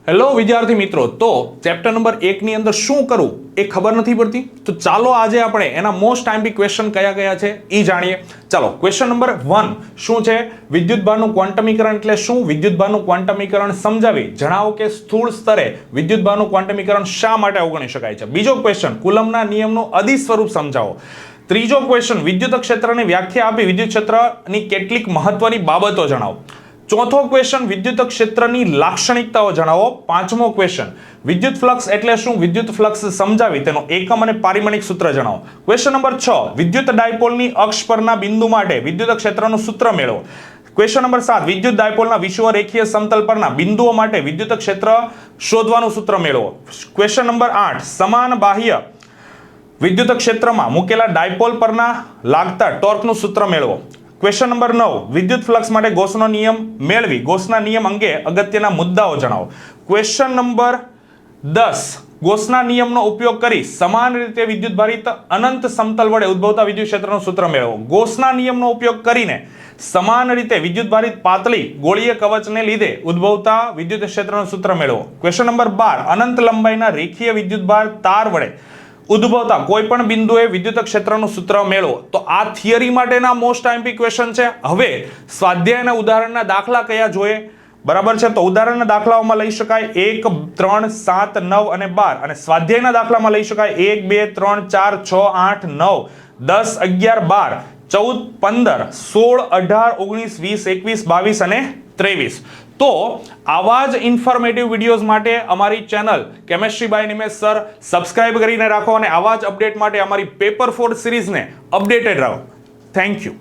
Hello વિદ્યાર્થી મિત્રો, તો ચેપ્ટર નંબર 1 ની અંદર શું કરવું એ ખબર નથી પડતી, તો ચાલો આજે આપણે એના મોસ્ટ આઈએમપી ક્વેશ્ચન કયા કયા છે એ જાણીએ. ચાલો, ક્વેશ્ચન નંબર 1 શું છે? વિદ્યુતભારનું ક્વોન્ટમીકરણ એટલે શું? વિદ્યુતભારનું ક્વોન્ટમીકરણ સમજાવી જણાવો કે સ્થૂળ સ્તરે વિદ્યુતભારનું ક્વોન્ટમીકરણ શા માટે અવગણી શકાય છે. બીજો ક્વેશ્ચન, કુલમ્બના નિયમનું અદિશ સ્વરૂપ સમજાવો. ત્રીજો ક્વેશ્ચન, વિદ્યુત ક્ષેત્રની વ્યાખ્યા આપી વિદ્યુત ક્ષેત્રની કેટલીક મહત્વની બાબતો જણાવો. ચોથો ક્વેશ્ચન, વિદ્યુત ક્ષેત્રની લાક્ષણિકતાઓ જણાવો. પાંચમો ક્વેશ્ચન, વિદ્યુત ફ્લક્સ એટલે શું? વિદ્યુત ફ્લક્સ સમજાવી તેનો એકમ અને પારિમાણિક સૂત્ર જણાવો. ક્વેશ્ચન નંબર 6, વિદ્યુત ડાયપોલની અક્ષ પરના બિંદુ માટે વિદ્યુત ક્ષેત્રનું સૂત્ર મેળવો. ક્વેશ્ચન નંબર 7, વિદ્યુત ડાયપોલના વિષુવરેખીય સમતલ પરના બિંદુઓ માટે વિદ્યુત ક્ષેત્ર શોધવાનું સૂત્ર મેળવો. ક્વેશ્ચન નંબર 8, સમાન બાહ્ય વિદ્યુત ક્ષેત્રમાં મૂકેલા ડાયપોલ પરના લાગતા ટોર્કનું સૂત્ર મેળવો. ક્વેશ્ચન નંબર 9, વિદ્યુત ફ્લક્સ માટે ગોસનો નિયમ મેળવી ગોસના નિયમ અંગે અગત્યના મુદ્દાઓ જણાવો. ક્વેશ્ચન નંબર 10, ગોસના નિયમનો ઉપયોગ કરી સમાન રીતે વિદ્યુતભારિત અનંત સમતલ વડે ઉદ્ભવતા વિદ્યુત ક્ષેત્રનું સૂત્ર મેળવો. ગોસના નિયમનો ઉપયોગ કરીને સમાન રીતે વિદ્યુતભારિત પાતળી ગોળીય કવચને લીધે ઉદ્ભવતા વિદ્યુત ક્ષેત્રનું સૂત્ર મેળવો. ક્વેશ્ચન નંબર 12, અનંત લંબાઈના રેખીય વિદ્યુતભાર તાર વડે ઉદ્ભવતા કોઈ પણ બિંદુએ વિદ્યુત ક્ષેત્રનું સૂત્ર મેળવો. તો આ થિયરી માટેના મોસ્ટ આઈએમપી ક્વેશ્ચન છે. હવે સ્વાધ્યાયના ઉદાહરણના દાખલા કયા જોઈએ? બરાબર છે, તો ઉદાહરણના દાખલાઓમાં લઈ શકાય 1, 3, 7, 9 અને 12, અને સ્વાધ્યાયના દાખલામાં લઈ શકાય 1, 2, 3, 4, 6, 8, 9, 10, 11, 12, 14, 15, 16, 18, 19, 20, 21, 22 અને 23. તો આવા જ ઇન્ફોર્મેટિવ વિડીયોઝ માટે અમારી channel chemistry by Nimesh sir subscribe કરીને રાખો, અને આવા જ અપડેટ માટે અમારી પેપર 4 સિરીઝને અપડેટેડ રહો. Thank you.